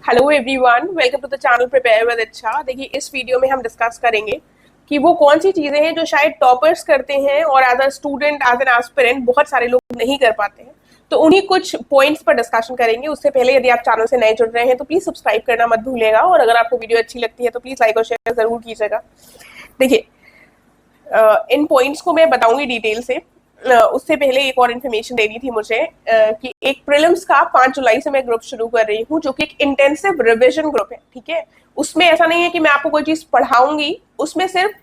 Hello everyone, welcome to the channel prepare with Ichha. देखिए, इस video में हम डिस्कस करेंगे कि वो कौन सी चीजें हैं जो शायद टॉपर्स करते हैं और as a student, as an aspirant बहुत सारे लोग नहीं कर पाते हैं। तो उन्हीं कुछ पॉइंट्स पर डिस्कशन करेंगे। उससे पहले यदि आप चैनल से नए जुड़ रहे हैं तो प्लीज सब्सक्राइब करना मत भूलिएगा, और अगर आपको वीडियो अच्छी लगती है तो प्लीज लाइक और शेयर जरूर कीजिएगा। देखिए, इन पॉइंट्स को मैं बताऊंगी डिटेल से। उससे पहले एक और इन्फॉर्मेशन देनी थी मुझे कि एक प्रीलिम्स का 5 जुलाई से मैं ग्रुप शुरू कर रही हूँ, जो कि एक इंटेंसिव रिविजन ग्रुप है। ठीक है, उसमें ऐसा नहीं है कि मैं आपको कोई चीज पढ़ाऊंगी, उसमें सिर्फ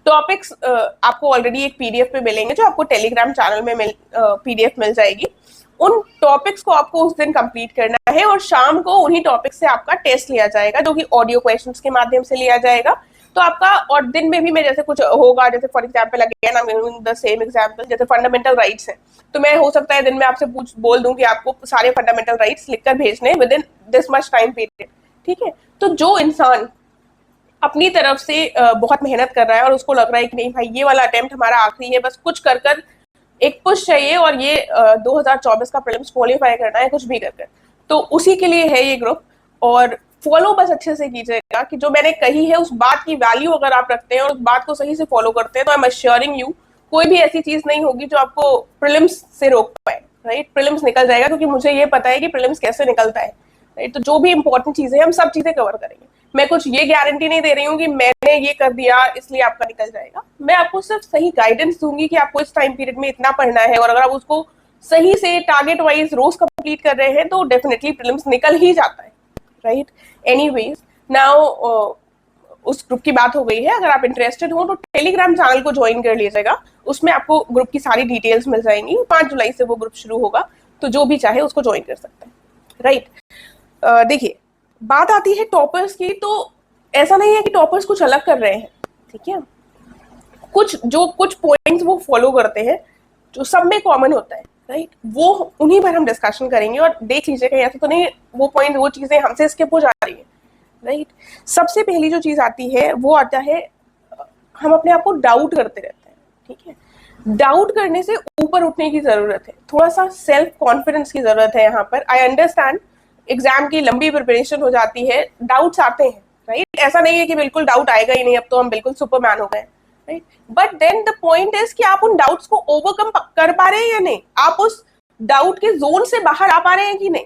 टॉपिक्स आपको ऑलरेडी एक पीडीएफ पे मिलेंगे, जो आपको टेलीग्राम चैनल में पीडीएफ मिल जाएगी। उन टॉपिक्स को आपको उस दिन कंप्लीट करना है और शाम को उन्हीं टॉपिक्स से आपका टेस्ट लिया जाएगा, जो कि ऑडियो क्वेश्चंस के माध्यम से लिया जाएगा। तो आपका, और दिन में भी मैं जैसे कुछ होगा, जैसे for example again I am giving the same example, जैसे फंडामेंटल राइट्स है, तो मैं हो सकता है दिन में आपसे बोल दूं कि आपको सारे फंडामेंटल राइट्स लिखकर भेजने with in this much time period. ठीक है, तो जो इंसान अपनी तरफ से बहुत मेहनत कर रहा है और उसको लग रहा है कि नहीं भाई, ये वाला अटेम्प्ट हमारा आखिरी है, बस कुछ कर कर एक पुश चाहिए और ये 2024 का प्रीलिम्स क्वालिफाई करना है, कुछ भी कर कर, तो उसी के लिए है ये ग्रुप। और फॉलो बस अच्छे से कीजिएगा कि जो मैंने कही है उस बात की वैल्यू अगर आप रखते हैं और उस बात को सही से फॉलो करते हैं, तो आई एम अश्योरिंग यू कोई भी ऐसी चीज नहीं होगी जो आपको प्रीलिम्स से रोक पाए। राइट, प्रीलिम्स निकल जाएगा, क्योंकि मुझे ये पता है कि प्रीलिम्स कैसे निकलता है। राइट, तो जो भी इंपॉर्टेंट चीजें हैं हम सब चीजें कवर करेंगे। मैं कुछ ये गारंटी नहीं दे रही हूँ कि मैंने ये कर दिया इसलिए आपका निकल जाएगा। मैं आपको सिर्फ सही गाइडेंस दूंगी कि आपको इस टाइम पीरियड में इतना पढ़ना है, और अगर आप उसको सही से टारगेट वाइज रोज कंप्लीट कर रहे हैं तो डेफिनेटली प्रीलिम्स निकल ही जाता है। राइट, एनीवेज नाउ उस ग्रुप की बात हो गई है। अगर आप इंटरेस्टेड हो तो टेलीग्राम चैनल को ज्वाइन कर लीजिएगा, उसमें आपको ग्रुप की सारी डिटेल्स मिल जाएंगी। 5 जुलाई से वो ग्रुप शुरू होगा, तो जो भी चाहे उसको ज्वाइन कर सकते हैं। राइट, देखिए, बात आती है टॉपर्स की, तो ऐसा नहीं है कि टॉपर्स कुछ अलग कर रहे हैं। ठीक है, कुछ पॉइंट्स वो फॉलो करते हैं जो सब में कॉमन होता है। राइट, वो उन्हीं पर हम डिस्कशन करेंगे, और देख लीजिएगा ऐसा तो नहीं वो पॉइंट, वो चीजें हमसे स्किप हो जा रही है। राइट, सबसे पहली जो चीज आती है वो आता है, हम अपने आप को डाउट करते रहते हैं। ठीक है, डाउट करने से ऊपर उठने की जरूरत है, थोड़ा सा सेल्फ कॉन्फिडेंस की जरूरत है यहाँ पर। आई अंडरस्टैंड एग्जाम की लंबी प्रिपरेशन हो जाती है, डाउट्स आते हैं। राइट, ऐसा नहीं है कि बिल्कुल डाउट आएगा ही नहीं, अब तो हम बिल्कुल सुपरमैन हो गए। Right, but then the point is कि आप उन डाउट्स को ओवरकम कर पा रहे हैं या नहीं, आप उस डाउट के जोन से बाहर आ पा रहे हैं कि नहीं।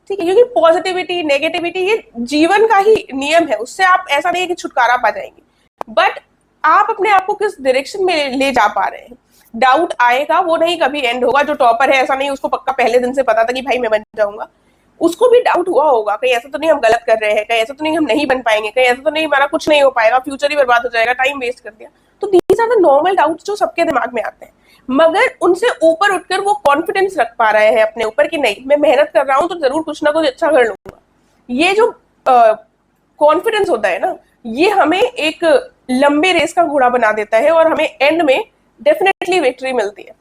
ठीक है, क्योंकि पॉजिटिविटी नेगेटिविटी ये जीवन का ही नियम है, उससे आप ऐसा नहीं है कि छुटकारा पा जाएंगे, बट आप अपने आप को किस डायरेक्शन में ले जा पा रहे हैं। डाउट आएगा, वो नहीं कभी एंड होगा। जो टॉपर है, ऐसा नहीं उसको पक्का पहले दिन से पता था कि भाई मैं बन जाऊंगा, उसको भी डाउट हुआ होगा, कहीं ऐसा तो नहीं हम गलत कर रहे हैं, कहीं ऐसा तो नहीं हम नहीं बन पाएंगे, कहीं ऐसा तो नहीं हमारा कुछ नहीं हो पाएगा, फ्यूचर ही बर्बाद हो जाएगा, टाइम वेस्ट कर दिया। तो these are the normal doubts जो सबके दिमाग में आते हैं, मगर उनसे ऊपर उठकर वो कॉन्फिडेंस रख पा रहे हैं अपने ऊपर कि नहीं, मैं मेहनत कर रहा हूं तो जरूर कुछ ना कुछ अच्छा कर लूंगा। ये जो कॉन्फिडेंस होता है ना, ये हमें एक लंबे रेस का घोड़ा बना देता है, और हमें एंड में डेफिनेटली विक्ट्री मिलती है।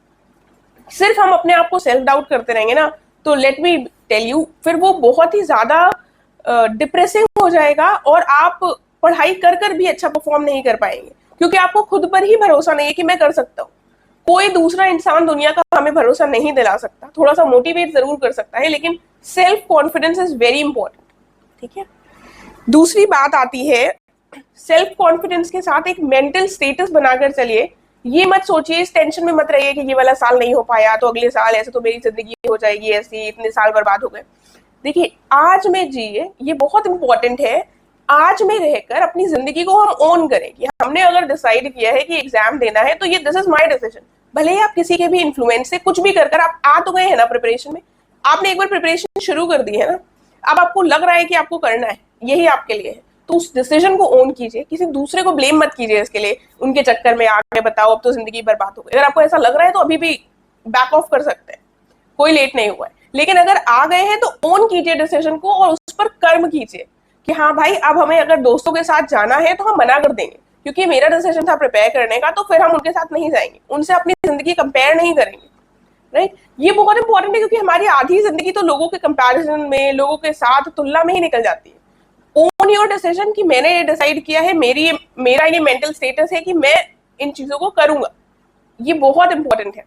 सिर्फ हम अपने आप को सेल्फ डाउट करते रहेंगे ना, तो लेट मी टेल यू, फिर वो बहुत ही ज्यादा डिप्रेसिंग हो जाएगा, और आप पढ़ाई कर कर भी अच्छा परफॉर्म नहीं कर पाएंगे, क्योंकि आपको खुद पर ही भरोसा नहीं है कि मैं कर सकता हूँ। कोई दूसरा इंसान दुनिया का हमें भरोसा नहीं दिला सकता, थोड़ा सा मोटिवेट जरूर कर सकता है, लेकिन self confidence is very important. ठीक है, दूसरी बात आती है, सेल्फ कॉन्फिडेंस के साथ एक मेंटल स्टेटस बनाकर चलिए। ये मत सोचिए, इस टेंशन में मत रहिए कि ये वाला साल नहीं हो पाया तो अगले साल ऐसे तो मेरी जिंदगी हो जाएगी ऐसी, इतने साल बर्बाद हो गए। देखिए, आज में जिए, ये बहुत इंपॉर्टेंट है। आज में रहकर अपनी जिंदगी को हम ओन करें कि हमने अगर डिसाइड किया है कि एग्जाम देना है, तो ये दिस इज माय डिसीजन। भले ही आप किसी के भी इन्फ्लुएंस से कुछ भी कर आप आ तो गए हैं ना प्रिपरेशन में, आपने एक बार प्रिपरेशन शुरू कर दी है ना, अब आपको लग रहा है कि आपको करना है, यही आपके लिए है, तो उस डिसीजन को ओन कीजिए। किसी दूसरे को ब्लेम मत कीजिए इसके लिए, उनके चक्कर में आगे बताओ अब तो जिंदगी बर्बाद हो गई। अगर आपको ऐसा लग रहा है तो अभी भी बैक ऑफ कर सकते हैं, कोई लेट नहीं हुआ है। लेकिन अगर आ गए हैं तो ओन कीजिए डिसीजन को, और उस पर कर्म कीजिए कि हाँ भाई, अब हमें अगर दोस्तों के साथ जाना है तो हम मना कर देंगे, क्योंकि मेरा डिसीजन था प्रिपेयर करने का, तो फिर हम उनके साथ नहीं जाएंगे, उनसे अपनी जिंदगी कंपेयर नहीं करेंगे। राइट, ये बहुत इंपॉर्टेंट है, क्योंकि हमारी आधी जिंदगी तो लोगों के कंपैरिजन में, लोगों के साथ तुलना में ही निकल जाती है। ओन योर डिसीजन कि मैंने ये डिसाइड किया है, मेरा ये मेंटल स्टेटस है कि मैं इन चीजों को करूंगा, ये बहुत इंपॉर्टेंट है।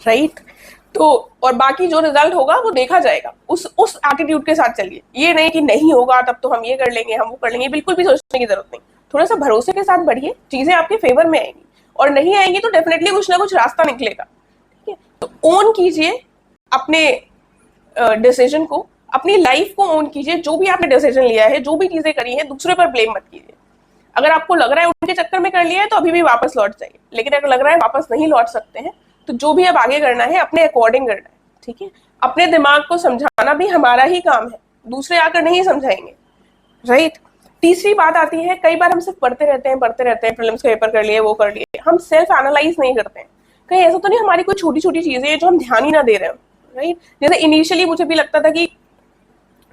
राइट, तो और बाकी जो रिजल्ट होगा वो देखा जाएगा, उस एटीट्यूड के साथ चलिए। ये नहीं कि नहीं होगा तब तो हम ये कर लेंगे, हम वो कर लेंगे, बिल्कुल भी सोचने की जरूरत नहीं। थोड़ा सा भरोसे के साथ बढ़िए, चीजें आपके फेवर में आएंगी, और नहीं आएंगी तो डेफिनेटली कुछ ना कुछ रास्ता निकलेगा। ठीक है, तो ओन कीजिए अपने डिसीजन को, अपनी लाइफ को ओन कीजिए। जो भी आपने डिसीजन लिया है, जो भी चीजें करी है, दूसरे पर ब्लेम मत कीजिए। अगर आपको लग रहा है उनके चक्कर में कर लिया है तो अभी भी वापस लौट जाइए, लेकिन अगर लग रहा है वापस नहीं लौट सकते हैं तो जो भी अब आगे करना है अपने अकॉर्डिंग करना है। ठीक है, अपने दिमाग को समझाना भी हमारा ही काम है, दूसरे आकर नहीं समझाएंगे। राइट। तीसरी बात आती है, कई बार हम सिर्फ पढ़ते रहते हैं, प्रीलिम्स का पेपर कर लिए, वो कर लिए, हम सेल्फ एनालाइज नहीं करते हैं। कहीं ऐसा तो नहीं हमारी कोई छोटी छोटी चीजें हैं जो हम ध्यान ही ना दे रहे हो। राइट। जैसे इनिशियली मुझे भी लगता था कि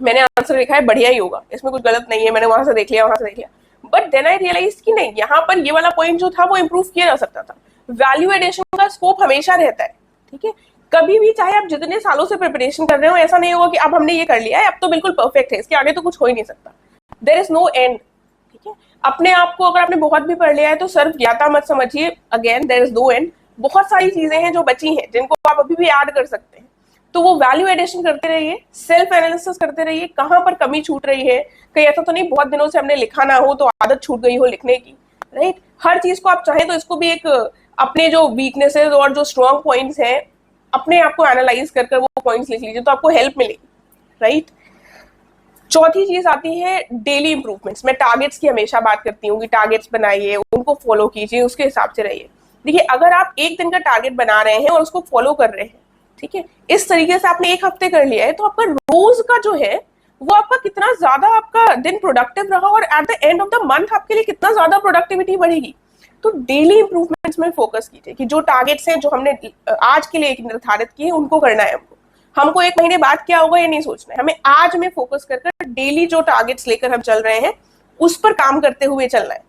मैंने आंसर लिखा है, बढ़िया ही होगा, इसमें कुछ गलत नहीं है, मैंने वहां से देख लिया, वहां से देख लिया, बट देन आई रियलाइज कि नहीं, यहाँ पर ये वाला पॉइंट जो था वो इम्प्रूव किया जा सकता था। वैल्यू एडिशन का स्कोप हमेशा रहता है। ठीक है, कभी भी, चाहे आप जितने सालों से प्रिपरेशन कर रहे हो, ऐसा नहीं होगा कि अब हमने ये कर लिया है अब तो बिल्कुल परफेक्ट है, इसके आगे तो कुछ हो ही नहीं सकता। There is no end. ठीक है, अपने आप को अगर आपने बहुत भी पढ़ लिया है तो सर्व ज्ञाता मत समझिए। Again there is no end, बहुत सारी चीजें हैं जो बची हैं जिनको आप अभी भी ऐड कर सकते हैं। तो वो वैल्यू एडिशन करते रहिए, सेल्फ एनालिसिस करते रहिए, कहां पर कमी छूट रही है। कहीं ऐसा तो नहीं बहुत दिनों से हमने लिखा ना हो तो आदत छूट गई हो लिखने की। राइट। हर चीज को आप चाहें तो इसको भी एक अपने जो वीकनेसेस और जो स्ट्रॉन्ग पॉइंट्स हैं अपने आप को एनालाइज कर वो पॉइंट्स लिख लीजिए, तो आपको हेल्प मिलेगी। राइट। चौथी चीज आती है डेली इंप्रूवमेंट्स। मैं टारगेट्स की हमेशा बात करती हूँ कि टारगेट्स बनाइए, उनको फॉलो कीजिए, उसके हिसाब से रहिए। देखिए, अगर आप एक दिन का टारगेट बना रहे हैं और उसको फॉलो कर रहे हैं, ठीक है, इस तरीके से आपने एक हफ्ते कर लिया है, तो आपका रोज का जो है वो आपका कितना ज्यादा आपका दिन प्रोडक्टिव रहा, और at the end of the month आपके लिए कितना ज्यादा प्रोडक्टिविटी बढ़ेगी। तो डेली इंप्रूवमेंट्स में फोकस कीजिए कि जो टारगेट्स हैं जो हमने आज के लिए निर्धारित किए उनको करना है। हमको एक महीने बाद क्या होगा ये नहीं सोचना है, हमें आज में फोकस कर डेली जो टारगेट्स लेकर हम चल रहे हैं उस पर काम करते हुए चलना है।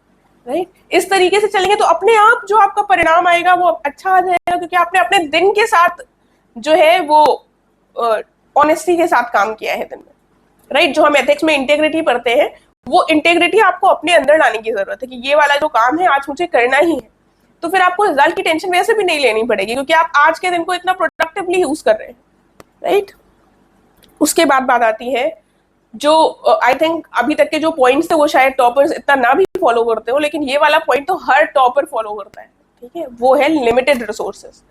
राइट। इस तरीके से चलेंगे तो अपने आप जो आपका परिणाम आएगा वो अच्छा आ जाएगा, क्योंकि आपने अपने दिन के साथ जो है वो ऑनेस्टी के साथ काम किया है दिन में। राइट। जो हम एथिक्स में इंटेग्रिटी पढ़ते हैं, वो इंटेग्रिटी आपको अपने अंदर लाने की जरूरत है कि ये वाला जो काम है आज मुझे करना ही है। तो फिर आपको रिजल्ट की टेंशन वैसे भी नहीं लेनी पड़ेगी, क्योंकि आप आज के दिन को इतना प्रोडक्टिवली यूज कर रहे हैं। राइट। उसके बाद बात आती है जो आई थिंक अभी तक के जो पॉइंट्स थे वो शायद टॉपर्स इतना ना भी फॉलो करते हो, लेकिन ये वाला पॉइंट तो हर टॉपर फॉलो करता है। ठीक है, वो है लिमिटेड रिसोर्सेज।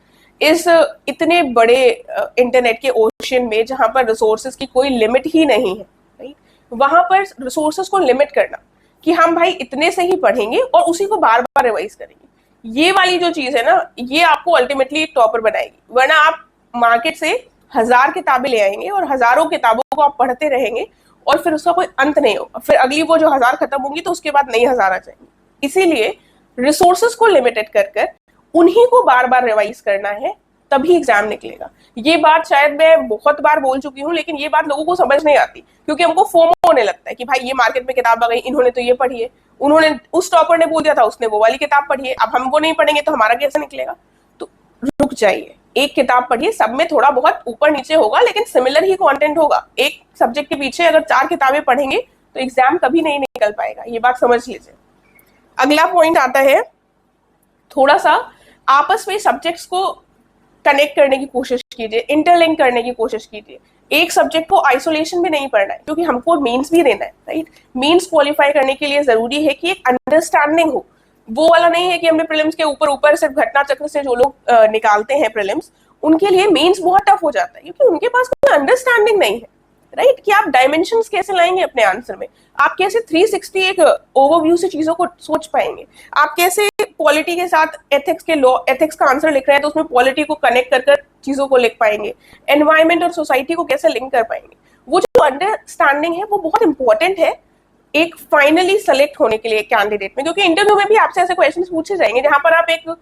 इस इतने बड़े इंटरनेट के ओशन में जहां पर रिसोर्सेज की कोई लिमिट ही नहीं है, राइट, वहां पर रिसोर्सेज को लिमिट करना कि हम भाई इतने से ही पढ़ेंगे और उसी को बार बार रिवाइज करेंगे, ये वाली जो चीज है ना, ये आपको अल्टीमेटली एक टॉपर बनाएगी। वरना आप मार्केट से 1000 किताबें ले आएंगे और हजारों किताबों को आप पढ़ते रहेंगे और फिर उसका कोई अंत नहीं होगा। फिर अगली वो जो 1000 खत्म होंगी तो उसके बाद नई 1000 आ जाएंगी। इसीलिए रिसोर्सेज को लिमिटेड कर उन्हीं को बार बार रिवाइज करना है, तभी एग्जाम निकलेगा। ये बात शायद मैं बहुत बार बोल चुकी हूँ, लेकिन ये बात लोगों को समझ नहीं आती, क्योंकि हमको फोमो होने लगता है कि भाई ये मार्केट में किताब आ गई, इन्होंने तो ये पढ़ी है, उन्होंने उस टॉपर ने बोल दिया था उसने वो वाली किताब पढ़ी है, अब हम वो नहीं पढ़ेंगे तो हमारा कैसे निकलेगा। तो रुक जाइए, एक किताब पढ़िए, सब में थोड़ा बहुत ऊपर नीचे होगा लेकिन सिमिलर ही कंटेंट होगा। एक सब्जेक्ट के पीछे अगर 4 किताबें पढ़ेंगे तो एग्जाम कभी नहीं निकल पाएगा, ये बात समझ लीजिए। अगला पॉइंट आता है, थोड़ा सा आपस में सब्जेक्ट्स को कनेक्ट करने की कोशिश कीजिए, इंटरलिंक करने की कोशिश कीजिए। एक सब्जेक्ट को आइसोलेशन में नहीं पढ़ना है, क्योंकि हमको मेंस भी देना है। राइट, मेंस क्वालिफाई करने के लिए जरूरी है कि एक अंडरस्टैंडिंग हो। वो वाला नहीं है कि हमने प्रीलिम्स के ऊपर ऊपर सिर्फ घटना चक्र से जो लोग निकालते हैं प्रीलिम्स, उनके लिए मेंस बहुत टफ हो जाता है, क्योंकि उनके पास कोई अंडरस्टैंडिंग नहीं है। राइट, कि आप डायमेंशंस कैसे लाएंगे अपने आंसर में, आप कैसे 360 एक ओवरव्यू से चीजों को सोच पाएंगे, आप कैसे पॉलिटी के साथ एथिक्स के लॉ, एथिक्स का आंसर लिख रहे हैं तो उसमें पॉलिटी को कनेक्ट कर चीजों को लिख पाएंगे, एनवायरमेंट और सोसाइटी को कैसे लिंक कर पाएंगे। वो जो अंडरस्टैंडिंग है वो बहुत इंपॉर्टेंट है एक फाइनली सेलेक्ट होने के लिए कैंडिडेट में, क्योंकि इंटरव्यू में भी आपसे ऐसे क्वेश्चन पूछे जाएंगे जहां पर आप एक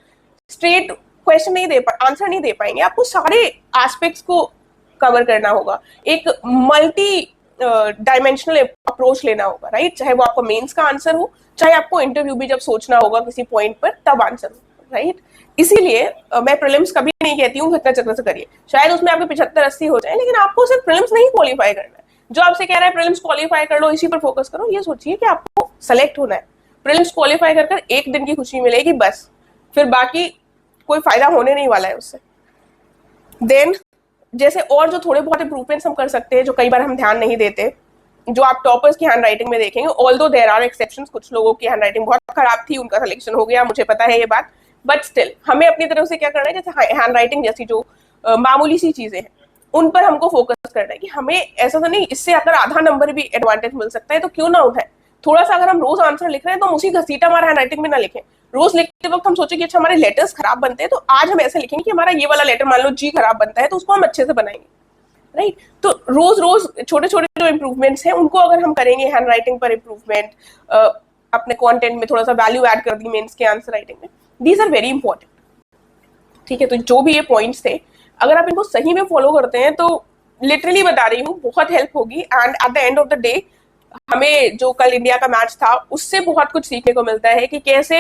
स्ट्रेट क्वेश्चन नहीं दे आंसर नहीं दे पाएंगे, आपको सारे एस्पेक्ट्स को कवर करना होगा, एक मल्टी डायमेंशनल अप्रोच लेना होगा। राइट, चाहे वो आपका मेंस का आंसर हो, चाहे आपको इंटरव्यू भी जब सोचना होगा किसी पॉइंट पर तब आंसर हो। राइट, इसीलिए मैं प्रीलिम्स कभी नहीं कहती हूँ घटना चक्र से करिए, शायद उसमें आपके 75-80 हो जाए, लेकिन आपको सिर्फ प्रीलिम्स नहीं क्वालिफाई करना है। जो आपसे कह रहा है प्रीलिम्स क्वालिफाई कर लो, इसी पर फोकस करो, ये सोचिए कि आपको सेलेक्ट होना है। प्रीलिम्स क्वालिफाई कर एक दिन की खुशी मिलेगी बस, फिर बाकी कोई फायदा होने नहीं वाला है उससे। देन जैसे और जो थोड़े बहुत इंप्रूवमेंट्स हम कर सकते हैं जो कई बार हम ध्यान नहीं देते, जो आप टॉपर्स की हैंड राइटिंग में देखेंगे, ऑल्दो देयर आर एक्सेप्शंस, कुछ लोगों की हैंड राइटिंग बहुत खराब थी, उनका सिलेक्शन हो गया, मुझे पता है ये बात, बट स्टिल हमें अपनी तरफ से क्या करना है, जैसे हैंड राइटिंग जैसी जो मामूली सी चीजें हैं उन पर हमको फोकस करना है कि हमें ऐसा तो नहीं, इससे अगर आधा नंबर भी एडवांटेज मिल सकता है तो क्यों ना उठाए। थोड़ा सा अगर हम रोज आंसर लिख रहे हैं तो हम उसी घसीटा हमारा हैंड राइटिंग में ना लिखें। रोज लिखते वक्त हम सोचें कि अच्छा हमारे लेटर्स खराब बनते हैं तो आज हम ऐसे लिखेंगे कि हमारा ये वाला लेटर मान लो जी खराब बनता है तो उसको हम अच्छे से बनाएंगे, राइट। तो रोज रोज छोटे छोटे जो इंप्रूवमेंट्स हैं उनको अगर हम करेंगे, हैंड राइटिंग पर इंप्रूवमेंट, अपने कंटेंट में थोड़ा सा वैल्यू ऐड कर दी मेंस के आंसर राइटिंग में, दीज आर वेरी इंपॉर्टेंट। ठीक है, तो जो भी ये पॉइंट्स थे अगर आप इनको सही में फॉलो करते हैं तो लिटरली बता रही हूँ बहुत हेल्प होगी। And at the end of the day हमें जो कल इंडिया का मैच था उससे बहुत कुछ सीखने को मिलता है कि कैसे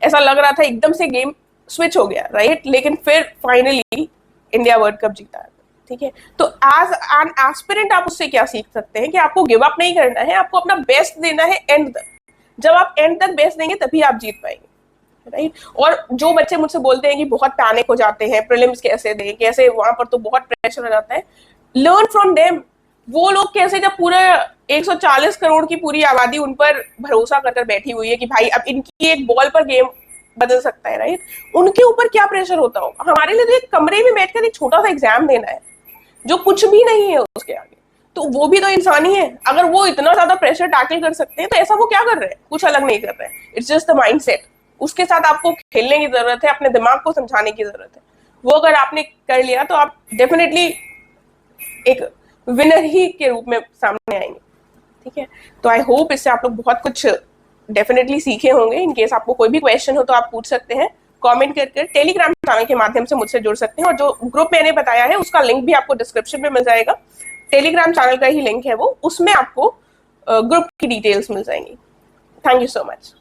ऐसा लग रहा था एकदम से गेम स्विच हो गया, राइट, लेकिन फिर फाइनली इंडिया वर्ल्ड कप जीता। ठीक है, तो एज एन एस्पिरेंट आप उससे क्या सीख सकते हैं कि आपको गिव अप नहीं करना है, आपको अपना बेस्ट देना है एंड तक। जब आप एंड तक बेस्ट देंगे तभी आप जीत पाएंगे, राइट। और जो बच्चे मुझसे बोलते हैं कि बहुत पैनिक हो जाते हैं, प्रीलिम्स कैसे दें, कैसे, वहां पर तो बहुत प्रेशर हो जाता है, लर्न फ्रॉम देम। वो लोग कैसे, जब पूरा 140 करोड़ की पूरी आबादी उन पर भरोसा कर बैठी हुई है कि भाई अब इनकी एक बॉल पर गेम बदल सकता है, राइट, उनके ऊपर क्या प्रेशर होता होगा। हमारे लिए तो एक कमरे में बैठकर एक छोटा सा एग्जाम देना है जो कुछ भी नहीं है उसके आगे, तो वो भी तो इंसान ही है। अगर वो इतना ज्यादा प्रेशर टैकल कर सकते हैं तो ऐसा वो क्या कर रहे हैं, कुछ अलग नहीं कर रहे हैं, इट्स जस्ट द माइंडसेट। उसके साथ आपको खेलने की जरूरत है, अपने दिमाग को समझाने की जरूरत है। वो अगर आपने कर लिया तो आप डेफिनेटली एक विनर ही के रूप में सामने आएंगे। ठीक है, तो आई होप इससे आप लोग बहुत कुछ डेफिनेटली सीखे होंगे। इन केस आपको कोई भी क्वेश्चन हो तो आप पूछ सकते हैं, कमेंट करके टेलीग्राम चैनल के माध्यम से मुझसे जुड़ सकते हैं, और जो ग्रुप मैंने बताया है उसका लिंक भी आपको डिस्क्रिप्शन में मिल जाएगा। टेलीग्राम चैनल का ही लिंक है वो, उसमें आपको ग्रुप की डिटेल्स मिल जाएंगी। Thank you so much.